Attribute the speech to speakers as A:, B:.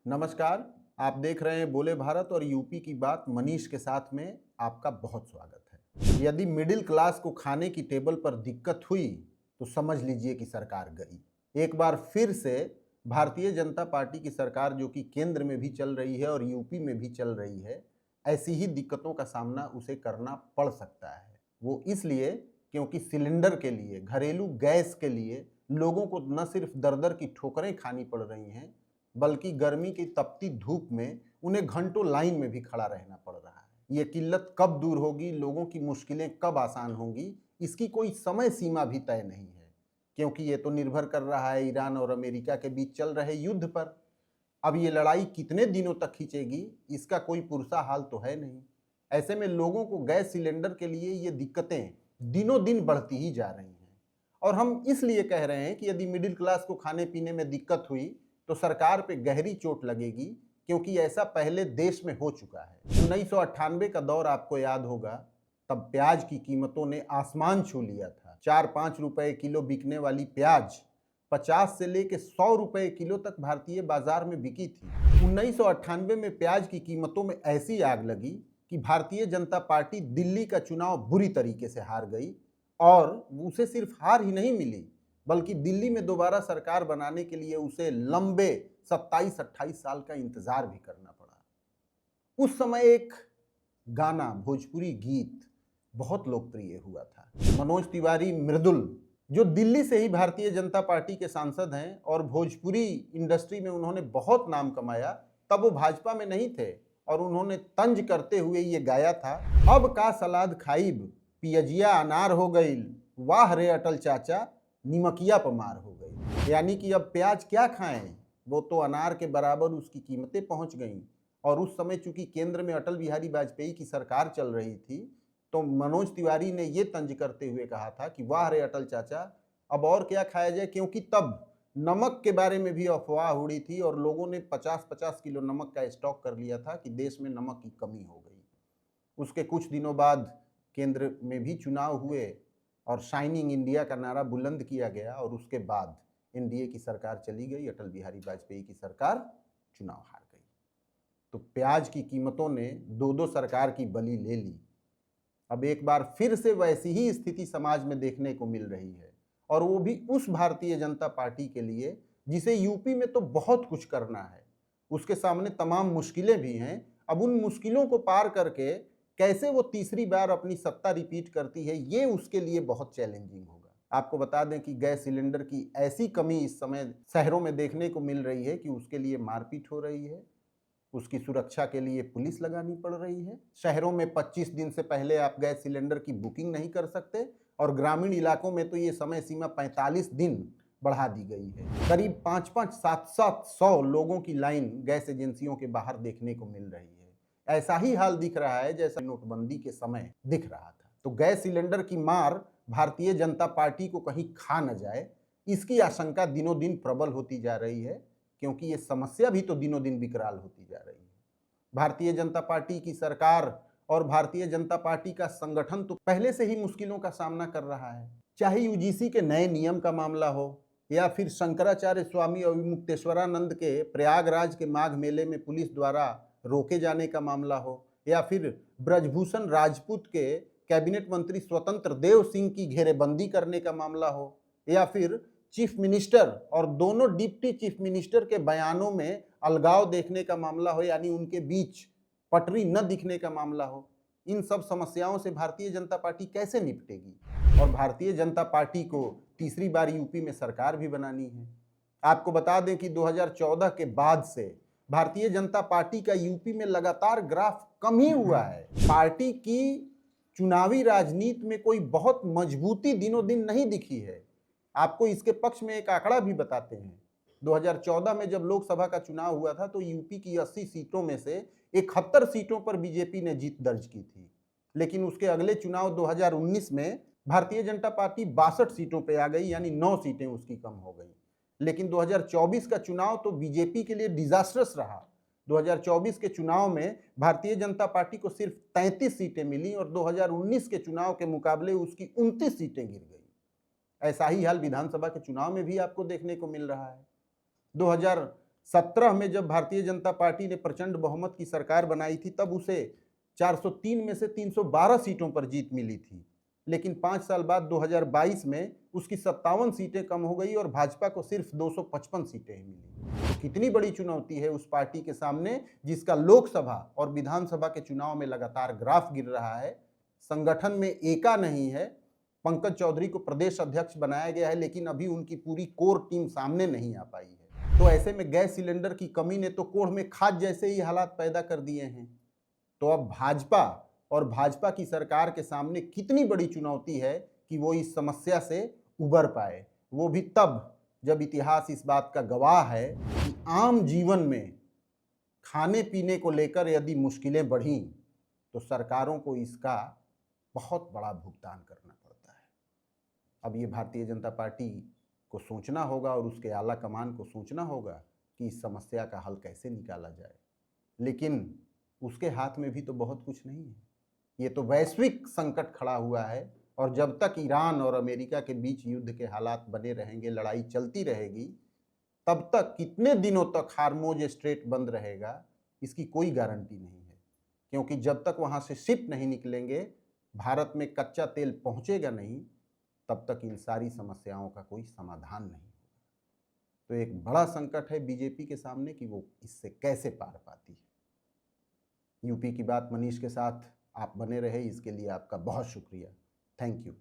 A: नमस्कार। आप देख रहे हैं बोले भारत और यूपी की बात। मनीष के साथ में आपका बहुत स्वागत है। यदि मिडिल क्लास को खाने की टेबल पर दिक्कत हुई तो समझ लीजिए कि सरकार गई। एक बार फिर से भारतीय जनता पार्टी की सरकार, जो कि केंद्र में भी चल रही है और यूपी में भी चल रही है, ऐसी ही दिक्कतों का सामना उसे करना पड़ सकता है। वो इसलिए क्योंकि सिलेंडर के लिए, घरेलू गैस के लिए लोगों को न सिर्फ दर दर की ठोकरें खानी पड़ रही हैं, बल्कि गर्मी की तपती धूप में उन्हें घंटों लाइन में भी खड़ा रहना पड़ रहा है। ये किल्लत कब दूर होगी, लोगों की मुश्किलें कब आसान होंगी, इसकी कोई समय सीमा भी तय नहीं है, क्योंकि ये तो निर्भर कर रहा है ईरान और अमेरिका के बीच चल रहे युद्ध पर। अब ये लड़ाई कितने दिनों तक खींचेगी, इसका कोई पुरसा हाल तो है नहीं। ऐसे में लोगों को गैस सिलेंडर के लिए ये दिक्कतें दिनों दिन बढ़ती ही जा रही हैं। और हम इसलिए कह रहे हैं कि यदि मिडिल क्लास को खाने पीने में दिक्कत हुई तो सरकार पे गहरी चोट लगेगी, क्योंकि ऐसा पहले देश में हो चुका है। 1998 का दौर आपको याद होगा, तब प्याज की कीमतों ने आसमान छू लिया था। 4-5 रुपए किलो बिकने वाली प्याज 50 से लेके 100 रुपए किलो तक भारतीय बाजार में बिकी थी। 1998 में प्याज की कीमतों में ऐसी आग लगी कि भारतीय जनता पार्टी दिल्ली का चुनाव बुरी तरीके से हार गई, और उसे सिर्फ हार ही नहीं मिली, बल्कि दिल्ली में दोबारा सरकार बनाने के लिए उसे लंबे 27-28 साल का इंतजार भी करना पड़ा। उस समय एक गाना, भोजपुरी गीत बहुत लोकप्रिय हुआ था। मनोज तिवारी मृदुल, जो दिल्ली से ही भारतीय जनता पार्टी के सांसद हैं और भोजपुरी इंडस्ट्री में उन्होंने बहुत नाम कमाया, तब वो भाजपा में नहीं थे, और उन्होंने तंज करते हुए ये गाया था, अब का सलाद खाइब पियजिया अनार हो गईल, वाह रे अटल चाचा निमकिया पमार हो गई। यानी कि अब प्याज क्या खाएं, वो तो अनार के बराबर उसकी कीमतें पहुंच गईं। और उस समय चूंकि केंद्र में अटल बिहारी वाजपेयी की सरकार चल रही थी, तो मनोज तिवारी ने ये तंज करते हुए कहा था कि वाह रे अटल चाचा, अब और क्या खाया जाए, क्योंकि तब नमक के बारे में भी अफवाह उड़ी थी और लोगों ने 50-50 किलो नमक का स्टॉक कर लिया था कि देश में नमक की कमी हो गई। उसके कुछ दिनों बाद केंद्र में भी चुनाव हुए और शाइनिंग इंडिया का नारा बुलंद किया गया, और उसके बाद एनडीए की सरकार चली गई, अटल बिहारी वाजपेयी की सरकार चुनाव हार गई। तो प्याज की कीमतों ने दो दो सरकार की बलि ले ली। अब एक बार फिर से वैसी ही स्थिति समाज में देखने को मिल रही है, और वो भी उस भारतीय जनता पार्टी के लिए जिसे यूपी में तो बहुत कुछ करना है, उसके सामने तमाम मुश्किलें भी हैं। अब उन मुश्किलों को पार करके कैसे वो तीसरी बार अपनी सत्ता रिपीट करती है, ये उसके लिए बहुत चैलेंजिंग होगा। आपको बता दें कि गैस सिलेंडर की ऐसी कमी इस समय शहरों में देखने को मिल रही है कि उसके लिए मारपीट हो रही है, उसकी सुरक्षा के लिए पुलिस लगानी पड़ रही है। शहरों में 25 दिन से पहले आप गैस सिलेंडर की बुकिंग नहीं कर सकते, और ग्रामीण इलाकों में तो ये समय सीमा 45 दिन बढ़ा दी गई है। करीब 5-5, 7-7 सौ लोगों की लाइन गैस एजेंसियों के बाहर देखने को मिल रही है। ऐसा ही हाल दिख रहा है जैसा नोटबंदी के समय दिख रहा था। तो गैस सिलेंडर की मार भारतीय जनता पार्टी को कहीं खा न जाए, इसकी आशंका दिनों दिन प्रबल होती जा रही है, क्योंकि ये समस्या भी तो दिनों दिन विकराल होती जा रही है। भारतीय जनता पार्टी की सरकार और भारतीय जनता पार्टी का संगठन तो पहले से ही मुश्किलों का सामना कर रहा है। चाहे यूजीसी के नए नियम का मामला हो, या फिर शंकराचार्य स्वामी अविमुक्तेश्वरानंद के प्रयागराज के माघ मेले में पुलिस द्वारा रोके जाने का मामला हो, या फिर ब्रजभूषण राजपूत के कैबिनेट मंत्री स्वतंत्र देव सिंह की घेरेबंदी करने का मामला हो, या फिर चीफ मिनिस्टर और दोनों डिप्टी चीफ मिनिस्टर के बयानों में अलगाव देखने का मामला हो, यानी उनके बीच पटरी न दिखने का मामला हो। इन सब समस्याओं से भारतीय जनता पार्टी कैसे निपटेगी? और भारतीय जनता पार्टी को तीसरी बार यूपी में सरकार भी बनानी है। आपको बता दें कि 2014 के बाद से भारतीय जनता पार्टी का यूपी में लगातार ग्राफ कम ही हुआ है। पार्टी की चुनावी राजनीति में कोई बहुत मजबूती दिनों दिन नहीं दिखी है। आपको इसके पक्ष में एक आंकड़ा भी बताते हैं। 2014 में जब लोकसभा का चुनाव हुआ था तो यूपी की 80 सीटों में से 71 सीटों पर बीजेपी ने जीत दर्ज की थी, लेकिन उसके अगले चुनाव 2019 में भारतीय जनता पार्टी 62 सीटों पर आ गई, यानी 9 सीटें उसकी कम हो गई। लेकिन 2024 का चुनाव तो बीजेपी के लिए डिजास्टर्स रहा। 2024 के चुनाव में भारतीय जनता पार्टी को सिर्फ 33 सीटें मिली, और 2019 के चुनाव के मुकाबले उसकी 29 सीटें गिर गई। ऐसा ही हाल विधानसभा के चुनाव में भी आपको देखने को मिल रहा है। 17 में जब भारतीय जनता पार्टी ने प्रचंड बहुमत की सरकार बनाई थी तब उसे 403 में से 312 सीटों पर जीत मिली थी, लेकिन 5 साल बाद 2022 में उसकी 57 सीटें कम हो गई और भाजपा को सिर्फ 255 सीटें ही मिली। तो कितनी बड़ी चुनौती है उस पार्टी के सामने जिसका लोकसभा और विधानसभा के चुनाव में लगातार ग्राफ गिर रहा है। संगठन में एका नहीं है। पंकज चौधरी को प्रदेश अध्यक्ष बनाया गया है, लेकिन अभी उनकी पूरी कोर टीम सामने नहीं आ पाई है। तो ऐसे में गैस सिलेंडर की कमी ने तो कोढ़ में खाद जैसे ही हालात पैदा कर दिए हैं। तो अब भाजपा और भाजपा की सरकार के सामने कितनी बड़ी चुनौती है कि वो इस समस्या से उबर पाए, वो भी तब जब इतिहास इस बात का गवाह है कि आम जीवन में खाने पीने को लेकर यदि मुश्किलें बढ़ीं तो सरकारों को इसका बहुत बड़ा भुगतान करना पड़ता है। अब ये भारतीय जनता पार्टी को सोचना होगा और उसके आला कमान को सोचना होगा कि इस समस्या का हल कैसे निकाला जाए, लेकिन उसके हाथ में भी तो बहुत कुछ नहीं है। ये तो वैश्विक संकट खड़ा हुआ है और जब तक ईरान और अमेरिका के बीच युद्ध के हालात बने रहेंगे, लड़ाई चलती रहेगी, तब तक कितने दिनों तक हार्मोज स्ट्रेट बंद रहेगा इसकी कोई गारंटी नहीं है, क्योंकि जब तक वहाँ से शिप नहीं निकलेंगे, भारत में कच्चा तेल पहुँचेगा नहीं, तब तक इन सारी समस्याओं का कोई समाधान नहीं होगा। तो एक बड़ा संकट है बीजेपी के सामने कि वो इससे कैसे पार पाती है। यूपी की बात मनीष के साथ आप बने रहे, इसके लिए आपका बहुत शुक्रिया। Thank you.